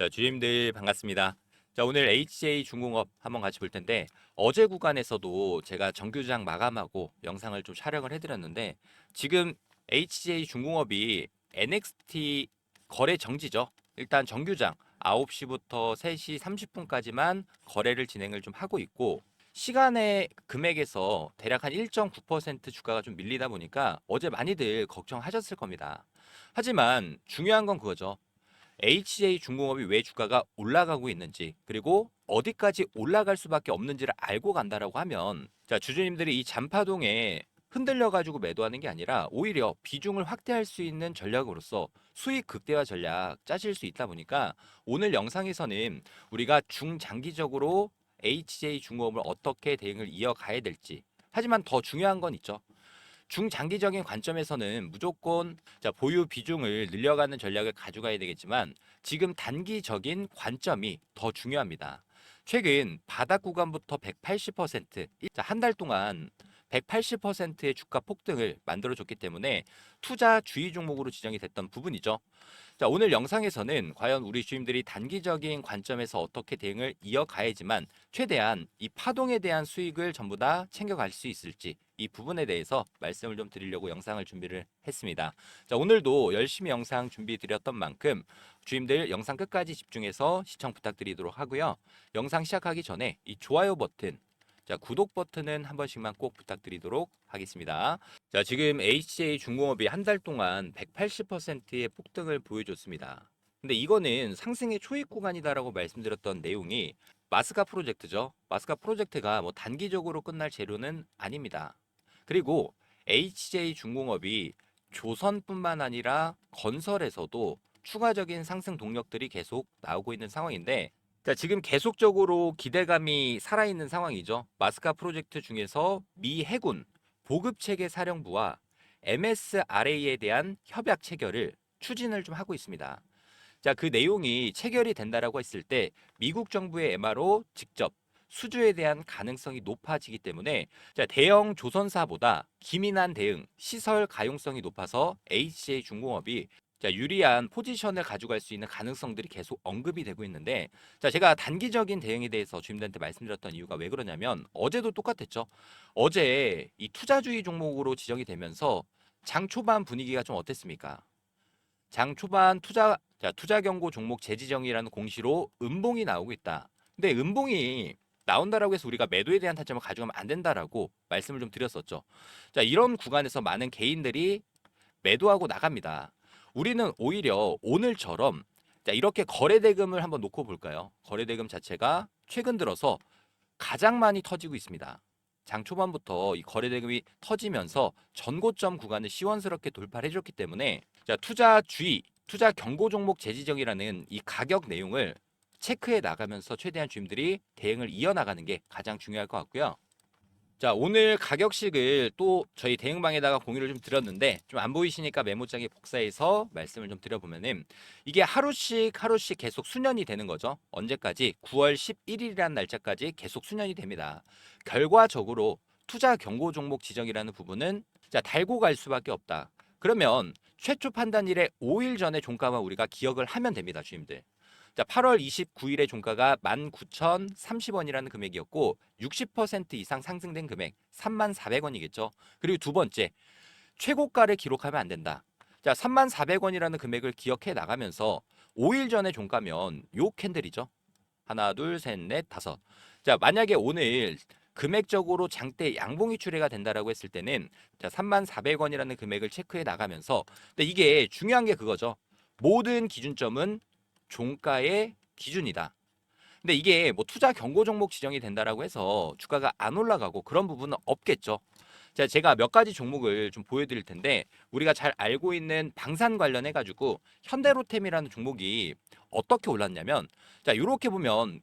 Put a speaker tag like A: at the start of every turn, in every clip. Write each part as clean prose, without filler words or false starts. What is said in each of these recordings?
A: 자, 주임들 반갑습니다. 자, 오늘 HJ 중공업 한번 같이 볼 텐데 어제 구간에서도 제가 정규장 마감하고 영상을 좀 촬영을 해드렸는데 지금 HJ 중공업이 NXT 거래 정지죠. 일단 정규장 9시부터 3시 30분까지만 거래를 진행을 좀 하고 있고 시간의 금액에서 대략 한 1.9% 주가가 좀 밀리다 보니까 어제 많이들 걱정하셨을 겁니다. 하지만 중요한 건 그거죠. HJ 중공업이 왜 주가가 올라가고 있는지 그리고 어디까지 올라갈 수밖에 없는지를 알고 간다라고 하면 자 주주님들이 이 잔파동에 흔들려 가지고 매도하는 게 아니라 오히려 비중을 확대할 수 있는 전략으로서 수익 극대화 전략 짜실 수 있다 보니까 오늘 영상에서는 우리가 중장기적으로 HJ 중공업을 어떻게 대응을 이어가야 될지 하지만 더 중요한 건 있죠. 중장기적인 관점에서는 무조건 보유 비중을 늘려가는 전략을 가져가야 되겠지만 지금 단기적인 관점이 더 중요합니다. 최근 바닥 구간부터 180%, 한 달 동안 180%의 주가 폭등을 만들어줬기 때문에 투자 주의 종목으로 지정이 됐던 부분이죠. 자, 오늘 영상에서는 과연 우리 주임들이 단기적인 관점에서 어떻게 대응을 이어가야지만 최대한 이 파동에 대한 수익을 전부 다 챙겨갈 수 있을지 이 부분에 대해서 말씀을 좀 드리려고 영상을 준비를 했습니다. 자, 오늘도 열심히 영상 준비 드렸던 만큼 주임들 영상 끝까지 집중해서 시청 부탁드리도록 하고요. 영상 시작하기 전에 이 좋아요 버튼, 자, 구독 버튼은 한 번씩만 꼭 부탁드리도록 하겠습니다. 자, 지금 HJ 중공업이 한 달 동안 180%의 폭등을 보여줬습니다. 근데 이거는 상승의 초입 구간이다라고 말씀드렸던 내용이 마스카 프로젝트죠. 마스카 프로젝트가 뭐 단기적으로 끝날 재료는 아닙니다. 그리고 HJ 중공업이 조선뿐만 아니라 건설에서도 추가적인 상승 동력들이 계속 나오고 있는 상황인데 자, 지금 계속적으로 기대감이 살아있는 상황이죠. 마스카 프로젝트 중에서 미 해군 보급체계 사령부와 MSRA에 대한 협약 체결을 추진을 좀 하고 있습니다. 자, 그 내용이 체결이 된다라고 했을 때 미국 정부의 MR로 직접 수주에 대한 가능성이 높아지기 때문에 자, 대형 조선사보다 기민한 대응, 시설 가용성이 높아서 HJ 중공업이 자, 유리한 포지션을 가져갈 수 있는 가능성들이 계속 언급이 되고 있는데 자, 제가 단기적인 대응에 대해서 주임들한테 말씀드렸던 이유가 왜 그러냐면 어제도 똑같았죠. 어제 이 투자주의 종목으로 지정이 되면서 장 초반 분위기가 좀 어땠습니까? 장 초반 투자 경고 종목 재지정이라는 공시로 음봉이 나오고 있다. 근데 음봉이 나온다라고 해서 우리가 매도에 대한 타점을 가져가면 안 된다라고 말씀을 좀 드렸었죠. 자, 이런 구간에서 많은 개인들이 매도하고 나갑니다. 우리는 오히려 오늘처럼 자, 이렇게 거래 대금을 한번 놓고 볼까요? 거래 대금 자체가 최근 들어서 가장 많이 터지고 있습니다. 장 초반부터 이 거래 대금이 터지면서 전고점 구간을 시원스럽게 돌파를 해줬기 때문에 자, 투자 주의, 투자 경고 종목 재지정이라는 이 가격 내용을 체크해 나가면서 최대한 주임들이 대응을 이어나가는 게 가장 중요할 것 같고요. 자, 오늘 가격식을 또 저희 대응방에다가 공유를 좀 드렸는데 좀 안 보이시니까 메모장에 복사해서 말씀을 좀 드려보면은 이게 하루씩 계속 수년이 되는 거죠. 언제까지? 9월 11일이라는 날짜까지 계속 수년이 됩니다. 결과적으로 투자 경고 종목 지정이라는 부분은 자, 달고 갈 수밖에 없다. 그러면 최초 판단일에 5일 전에 종가만 우리가 기억을 하면 됩니다, 주임들. 자, 8월 29일에 종가가 19,030원이라는 금액이었고 60% 이상 상승된 금액 34,000원이겠죠. 그리고 두 번째, 최고가를 기록하면 안 된다. 자, 34,000원이라는 금액을 기억해 나가면서 5일 전에 종가면 요 캔들이죠. 하나, 둘, 셋, 넷, 다섯. 자, 만약에 오늘 금액적으로 장대 양봉이 출회가 된다라고 했을 때는 자, 34,000원이라는 금액을 체크해 나가면서 근데 이게 중요한 게 그거죠. 모든 기준점은 종가의 기준이다. 근데 이게 뭐 투자 경고 종목 지정이 된다라고 해서 주가가 안 올라가고 그런 부분은 없겠죠. 자, 제가 몇 가지 종목을 좀 보여드릴 텐데 우리가 잘 알고 있는 방산 관련해 가지고 현대로템이라는 종목이 어떻게 올랐냐면 자, 이렇게 보면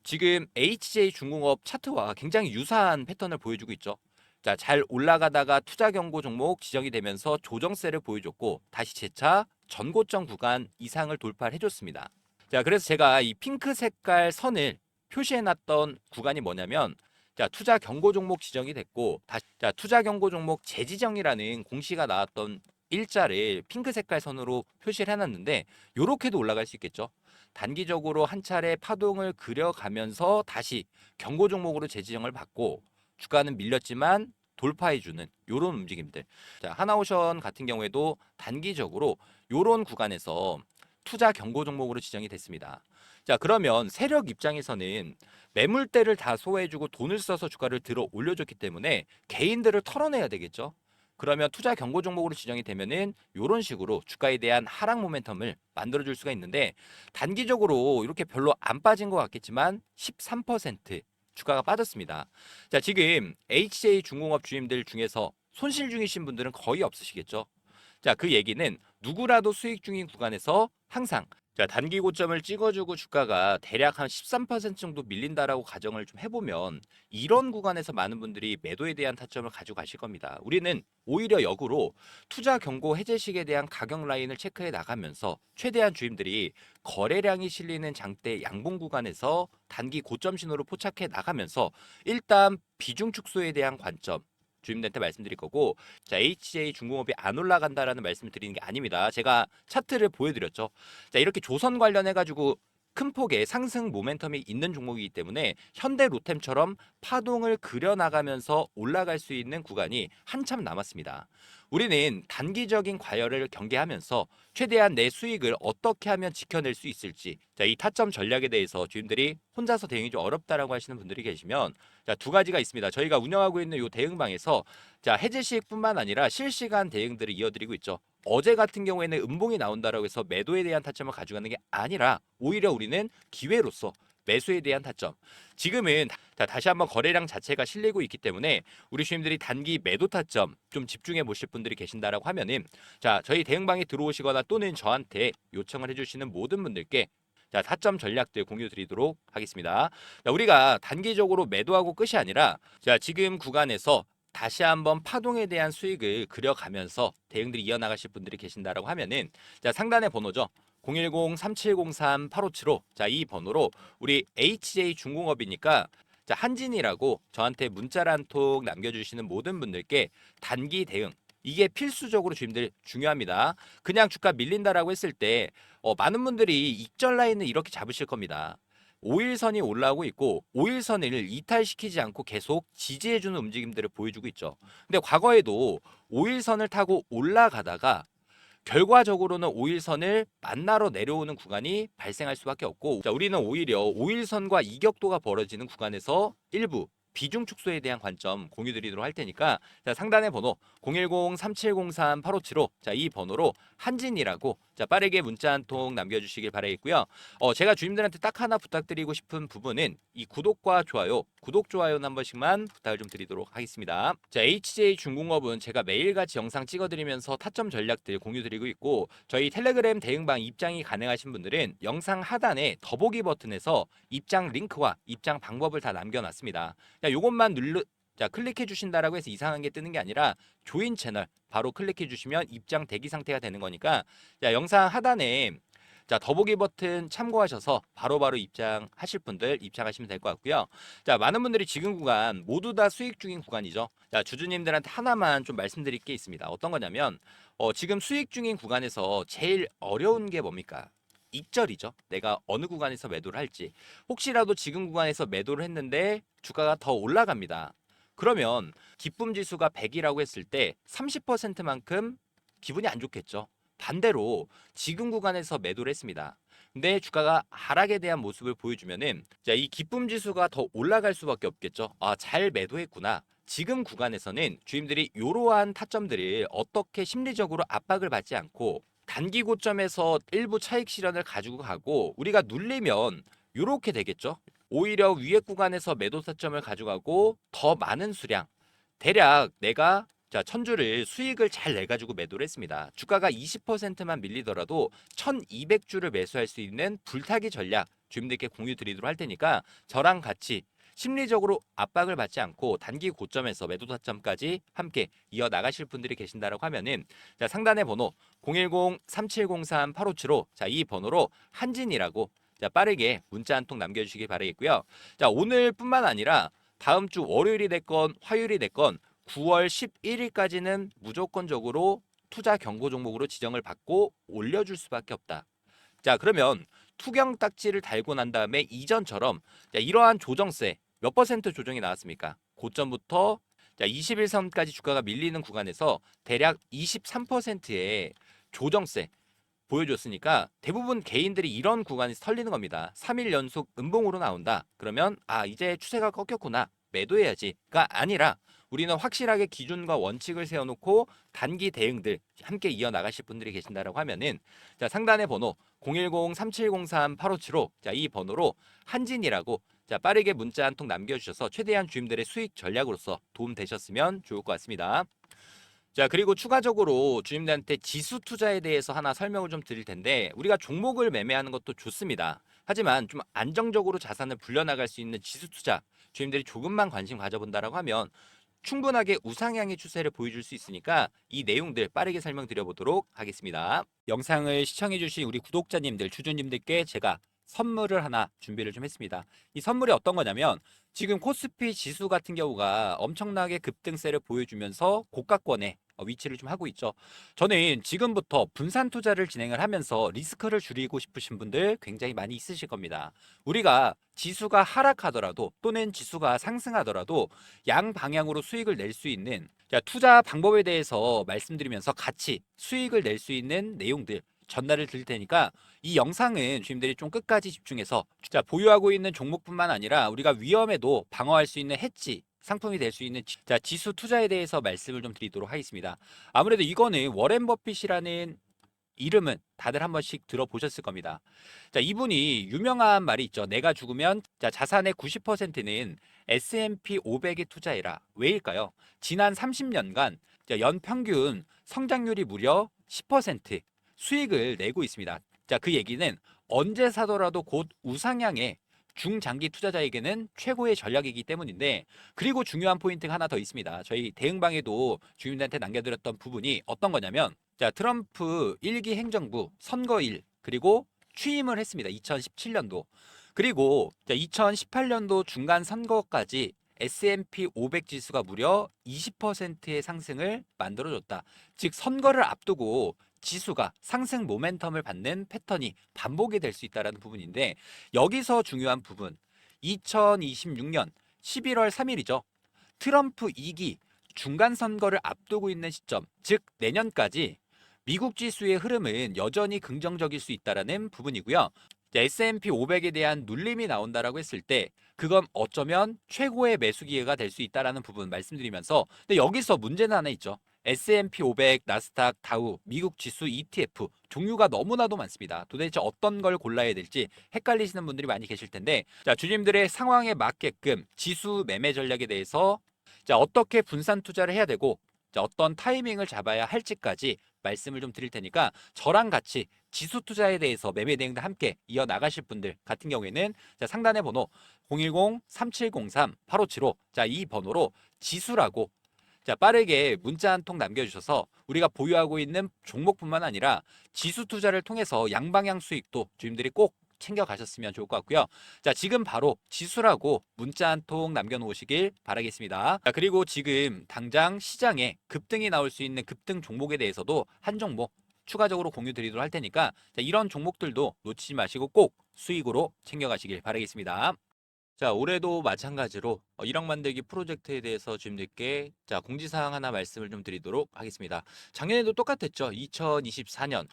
A: 지금 HJ 중공업 차트와 굉장히 유사한 패턴을 보여주고 있죠. 자, 잘 올라가다가 투자 경고 종목 지정이 되면서 조정세를 보여줬고 다시 재차 전고점 구간 이상을 돌파를 해줬습니다. 자, 그래서 제가 이 핑크 색깔 선을 표시해놨던 구간이 뭐냐면 자, 투자 경고 종목 지정이 됐고 다시 자, 투자 경고 종목 재지정이라는 공시가 나왔던 일자를 핑크 색깔 선으로 표시를 해놨는데 요렇게도 올라갈 수 있겠죠. 단기적으로 한 차례 파동을 그려가면서 다시 경고 종목으로 재지정을 받고 주가는 밀렸지만 돌파해주는 요런 움직임들. 자, 하나오션 같은 경우에도 단기적으로 요런 구간에서 투자 경고 종목으로 지정이 됐습니다. 자, 그러면 세력 입장에서는 매물대를 다 소화해주고 돈을 써서 주가를 들어 올려줬기 때문에 개인들을 털어내야 되겠죠. 그러면 투자 경고 종목으로 지정이 되면은 이런 식으로 주가에 대한 하락 모멘텀을 만들어줄 수가 있는데 단기적으로 이렇게 별로 안 빠진 것 같겠지만 13% 주가가 빠졌습니다. 자, 지금 HJ 중공업 주임들 중에서 손실 중이신 분들은 거의 없으시겠죠. 자, 그 얘기는 누구라도 수익 중인 구간에서 항상 자, 단기 고점을 찍어주고 주가가 대략 한 13% 정도 밀린다라고 가정을 좀 해보면 이런 구간에서 많은 분들이 매도에 대한 타점을 가지고 가실 겁니다. 우리는 오히려 역으로 투자 경고 해제식에 대한 가격 라인을 체크해 나가면서 최대한 주임들이 거래량이 실리는 장대 양봉 구간에서 단기 고점 신호를 포착해 나가면서 일단 비중 축소에 대한 관점 주임들한테 말씀드릴 거고, 자, HJ 중공업이 안 올라간다라는 말씀을 드리는 게 아닙니다. 제가 차트를 보여드렸죠. 자, 이렇게 조선 관련해 가지고 큰 폭의 상승 모멘텀이 있는 종목이기 때문에 현대 로템처럼 파동을 그려나가면서 올라갈 수 있는 구간이 한참 남았습니다. 우리는 단기적인 과열을 경계하면서 최대한 내 수익을 어떻게 하면 지켜낼 수 있을지, 자, 이 타점 전략에 대해서 주임들이 혼자서 대응이 좀 어렵다라고 하시는 분들이 계시면, 자, 두 가지가 있습니다. 저희가 운영하고 있는 이 대응방에서 자, 해제시익뿐만 아니라 실시간 대응들을 이어드리고 있죠. 어제 같은 경우에는 음봉이 나온다라고 해서 매도에 대한 타점을 가져가는 게 아니라 오히려 우리는 기회로서 매수에 대한 타점. 지금은 자, 다시 한번 거래량 자체가 실리고 있기 때문에 우리 주님들이 단기 매도 타점 좀 집중해 보실 분들이 계신다라고 하면은 자, 저희 대응방에 들어오시거나 또는 저한테 요청을 해주시는 모든 분들께 자, 타점 전략들 공유 드리도록 하겠습니다. 자, 우리가 단기적으로 매도하고 끝이 아니라 자, 지금 구간에서 다시 한번 파동에 대한 수익을 그려가면서 대응들이 이어나가실 분들이 계신다라고 하면은 자, 상단의 번호죠. 010-3703-8575. 자, 이 번호로 우리 HJ 중공업이니까 자, 한진이라고 저한테 문자를 한 통 남겨주시는 모든 분들께 단기 대응 이게 필수적으로 주임들 중요합니다. 그냥 주가 밀린다라고 했을 때 많은 분들이 익절 라인을 이렇게 잡으실 겁니다. 5일선이 올라오고 있고 5일선을 이탈시키지 않고 계속 지지해주는 움직임들을 보여주고 있죠. 근데 과거에도 5일선을 타고 올라가다가 결과적으로는 5일선을 만나러 내려오는 구간이 발생할 수밖에 없고 자, 우리는 오히려 5일선과 이격도가 벌어지는 구간에서 일부 비중 축소에 대한 관점 공유 드리도록 할 테니까 자, 상단의 번호 010-3703-8575 자, 이 번호로 한진이라고 자, 빠르게 문자 한 통 남겨주시길 바라겠고요. 제가 주임들한테 딱 하나 부탁드리고 싶은 부분은 이 구독과 좋아요, 구독 좋아요는 한 번씩만 부탁을 좀 드리도록 하겠습니다. 자, HJ 중공업은 제가 매일같이 영상 찍어드리면서 타점 전략들 공유드리고 있고 저희 텔레그램 대응방 입장이 가능하신 분들은 영상 하단에 더보기 버튼에서 입장 링크와 입장 방법을 다 남겨놨습니다. 요것만 자, 클릭해 주신다라고 해서 이상한 게 뜨는 게 아니라 조인 채널 바로 클릭해 주시면 입장 대기 상태가 되는 거니까 자, 영상 하단에 자, 더보기 버튼 참고하셔서 바로바로 입장하실 분들 입장하시면 될 것 같고요. 자, 많은 분들이 지금 구간 모두 다 수익 중인 구간이죠. 자, 주주님들한테 하나만 좀 말씀드릴 게 있습니다. 어떤 거냐면 지금 수익 중인 구간에서 제일 어려운 게 뭡니까? 익절이죠. 내가 어느 구간에서 매도를 할지. 혹시라도 지금 구간에서 매도를 했는데 주가가 더 올라갑니다. 그러면 기쁨 지수가 100이라고 했을 때 30%만큼 기분이 안 좋겠죠. 반대로 지금 구간에서 매도를 했습니다. 근데 주가가 하락에 대한 모습을 보여주면은 자, 이 기쁨 지수가 더 올라갈 수밖에 없겠죠. 아, 잘 매도했구나. 지금 구간에서는 주임들이 이러한 타점들을 어떻게 심리적으로 압박을 받지 않고 단기 고점에서 일부 차익 실현을 가지고 가고 우리가 눌리면 이렇게 되겠죠. 오히려 위에 구간에서 매도 타점을 가져가고 더 많은 수량 대략 내가 자, 천주를 수익을 잘 내가지고 매도를 했습니다. 주가가 20%만 밀리더라도 1200주를 매수할 수 있는 불타기 전략 주임들께 공유 드리도록 할 테니까 저랑 같이 심리적으로 압박을 받지 않고 단기 고점에서 매도 타점까지 함께 이어 나가실 분들이 계신다라고 하면은 자, 상단의 번호 010-3703-8575 자, 이 번호로 한진이라고 자, 빠르게 문자 한 통 남겨주시기 바라겠고요. 자, 오늘뿐만 아니라 다음 주 월요일이 됐건 화요일이 됐건 9월 11일까지는 무조건적으로 투자 경고 종목으로 지정을 받고 올려줄 수밖에 없다. 자, 그러면 투경 딱지를 달고 난 다음에 이전처럼 자, 이러한 조정세 몇 퍼센트 조정이 나왔습니까? 고점부터 자, 21선까지 주가가 밀리는 구간에서 대략 23%의 조정세 보여줬으니까 대부분 개인들이 이런 구간에서 털리는 겁니다. 3일 연속 음봉으로 나온다. 그러면 이제 추세가 꺾였구나. 매도해야지가 아니라 우리는 확실하게 기준과 원칙을 세워놓고 단기 대응들 함께 이어나가실 분들이 계신다라고 하면은 자, 상단의 번호 010-3703-8575 자, 이 번호로 한진이라고 자, 빠르게 문자 한 통 남겨주셔서 최대한 주임들의 수익 전략으로서 도움 되셨으면 좋을 것 같습니다. 자, 그리고 추가적으로 주임들한테 지수 투자에 대해서 하나 설명을 좀 드릴 텐데 우리가 종목을 매매하는 것도 좋습니다. 하지만 좀 안정적으로 자산을 불려나갈 수 있는 지수 투자 주임들이 조금만 관심 가져본다라고 하면 충분하게 우상향의 추세를 보여줄 수 있으니까 이 내용들 빠르게 설명드려 보도록 하겠습니다. 영상을 시청해주신 우리 구독자님들, 주주님들께 제가 선물을 하나 준비를 좀 했습니다. 이 선물이 어떤 거냐면 지금 코스피 지수 같은 경우가 엄청나게 급등세를 보여주면서 고가권에 위치를 좀 하고 있죠. 저는 지금부터 분산 투자를 진행을 하면서 리스크를 줄이고 싶으신 분들 굉장히 많이 있으실 겁니다. 우리가 지수가 하락하더라도 또는 지수가 상승하더라도 양 방향으로 수익을 낼 수 있는 투자 방법에 대해서 말씀드리면서 같이 수익을 낼 수 있는 내용들 전달을 드릴 테니까 이 영상은 주님들이 좀 끝까지 집중해서 보유하고 있는 종목뿐만 아니라 우리가 위험에도 방어할 수 있는 해지 상품이 될 수 있는 지수 투자에 대해서 말씀을 좀 드리도록 하겠습니다. 아무래도 이거는 워렌 버핏이라는 이름은 다들 한 번씩 들어보셨을 겁니다. 자, 이분이 유명한 말이 있죠. 내가 죽으면 자산의 90%는 S&P 500에 투자해라. 왜일까요? 지난 30년간 연평균 성장률이 무려 10% 수익을 내고 있습니다. 자, 그 얘기는 언제 사더라도 곧 우상향의 중장기 투자자에게는 최고의 전략이기 때문인데 그리고 중요한 포인트가 하나 더 있습니다. 저희 대응방에도 주민들한테 남겨드렸던 부분이 어떤 거냐면 자, 트럼프 1기 행정부 선거일 그리고 취임을 했습니다. 2017년도. 그리고 2018년도 중간 선거까지 S&P 500 지수가 무려 20%의 상승을 만들어줬다. 즉 선거를 앞두고 지수가 상승 모멘텀을 받는 패턴이 반복이 될 수 있다는 부분인데 여기서 중요한 부분 2026년 11월 3일이죠. 트럼프 2기 중간 선거를 앞두고 있는 시점, 즉 내년까지 미국 지수의 흐름은 여전히 긍정적일 수 있다는 부분이고요. S&P 500에 대한 눌림이 나온다라고 했을 때 그건 어쩌면 최고의 매수 기회가 될 수 있다라는 부분 말씀드리면서 근데 여기서 문제는 하나 있죠. S&P 500, 나스닥, 다우, 미국 지수 ETF 종류가 너무나도 많습니다. 도대체 어떤 걸 골라야 될지 헷갈리시는 분들이 많이 계실 텐데 자, 주님들의 상황에 맞게끔 지수 매매 전략에 대해서 자, 어떻게 분산 투자를 해야 되고 자, 어떤 타이밍을 잡아야 할지까지 말씀을 좀 드릴 테니까 저랑 같이 지수 투자에 대해서 매매 대응도 함께 이어 나가실 분들 같은 경우에는 자, 상단의 번호 010-3703-8575 자, 이 번호로 지수라고 자, 빠르게 문자 한 통 남겨주셔서 우리가 보유하고 있는 종목뿐만 아니라 지수 투자를 통해서 양방향 수익도 주님들이 꼭 챙겨가셨으면 좋을 것 같고요. 자, 지금 바로 지수라고 문자 한 통 남겨놓으시길 바라겠습니다. 자, 그리고 지금 당장 시장에 급등이 나올 수 있는 급등 종목에 대해서도 한 종목 추가적으로 공유 드리도록 할 테니까 자, 이런 종목들도 놓치지 마시고 꼭 수익으로 챙겨가시길 바라겠습니다. 자, 올해도 마찬가지로 1억 만들기 프로젝트에 대해서 주님들께 자, 공지사항 하나 말씀을 좀 드리도록 하겠습니다. 작년에도 똑같았죠. 2024년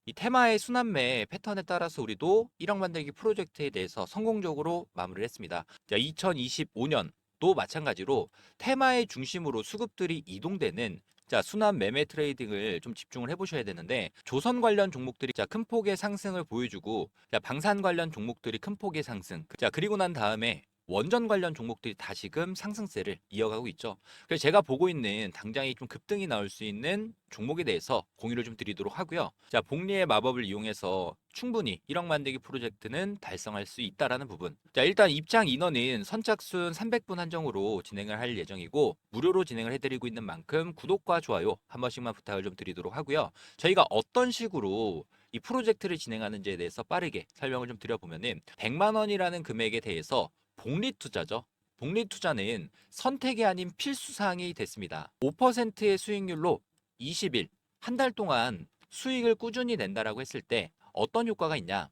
A: 이 테마의 순환매 패턴에 따라서 우리도 1억 만들기 프로젝트에 대해서 성공적으로 마무리를 했습니다. 자, 2025년도 마찬가지로 테마의 중심으로 수급들이 이동되는 자, 순환 매매 트레이딩을 좀 집중을 해보셔야 되는데 조선 관련 종목들이 자, 큰 폭의 상승을 보여주고 자, 방산 관련 종목들이 큰 폭의 상승 자, 그리고 난 다음에 원전 관련 종목들이 다시금 상승세를 이어가고 있죠. 그래서 제가 보고 있는 당장이 좀 급등이 나올 수 있는 종목에 대해서 공유를 좀 드리도록 하고요. 자, 복리의 마법을 이용해서 충분히 1억 만들기 프로젝트는 달성할 수 있다라는 부분. 자, 일단 입장 인원은 선착순 300분 한정으로 진행을 할 예정이고 무료로 진행을 해드리고 있는 만큼 구독과 좋아요 한 번씩만 부탁을 좀 드리도록 하고요. 저희가 어떤 식으로 이 프로젝트를 진행하는지에 대해서 빠르게 설명을 좀 드려보면은 100만 원이라는 금액에 대해서 복리 투자죠. 복리 투자는 선택이 아닌 필수 사항이 됐습니다. 5%의 수익률로 20일, 한 달 동안 수익을 꾸준히 낸다라고 했을 때 어떤 효과가 있냐?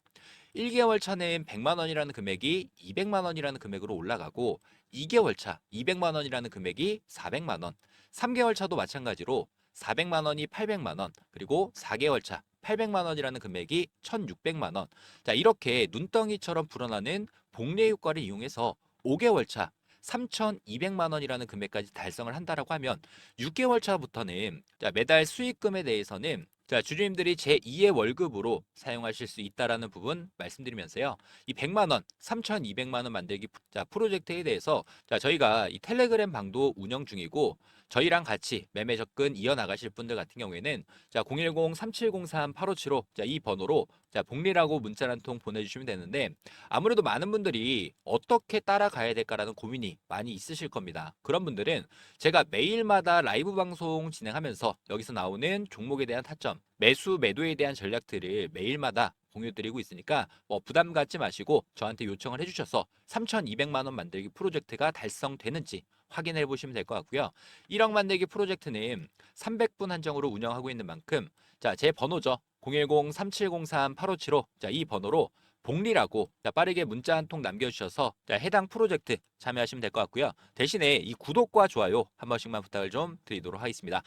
A: 1개월 차는 100만 원이라는 금액이 200만 원이라는 금액으로 올라가고 2개월 차 200만 원이라는 금액이 400만 원, 3개월 차도 마찬가지로 400만 원이 800만 원, 그리고 4개월 차 800만 원이라는 금액이 1,600만 원. 자, 이렇게 눈덩이처럼 불어나는 복리 효과를 이용해서 5개월 차 3,200만 원이라는 금액까지 달성을 한다라고 하면 6개월 차부터는 자, 매달 수익금에 대해서는 자, 주주님들이 제2의 월급으로 사용하실 수 있다라는 부분 말씀드리면서요. 이 100만 원, 3,200만 원 만들기 자, 프로젝트에 대해서 자, 저희가 이 텔레그램 방도 운영 중이고 저희랑 같이 매매 접근 이어나가실 분들 같은 경우에는 자, 010-3703-8575 자, 이 번호로 자, 복리라고 문자 한 통 보내주시면 되는데 아무래도 많은 분들이 어떻게 따라가야 될까라는 고민이 많이 있으실 겁니다. 그런 분들은 제가 매일마다 라이브 방송 진행하면서 여기서 나오는 종목에 대한 타점, 매수, 매도에 대한 전략들을 매일마다 공유드리고 있으니까 뭐 부담 갖지 마시고 저한테 요청을 해주셔서 3,200만 원 만들기 프로젝트가 달성되는지 확인해 보시면 될 것 같고요. 1억 만들기 프로젝트는 300분 한정으로 운영하고 있는 만큼 자, 제 번호죠. 010-3703-8575 자, 이 번호로 복리라고 자, 빠르게 문자 한 통 남겨주셔서 자, 해당 프로젝트 참여하시면 될 것 같고요. 대신에 이 구독과 좋아요 한 번씩만 부탁을 좀 드리도록 하겠습니다.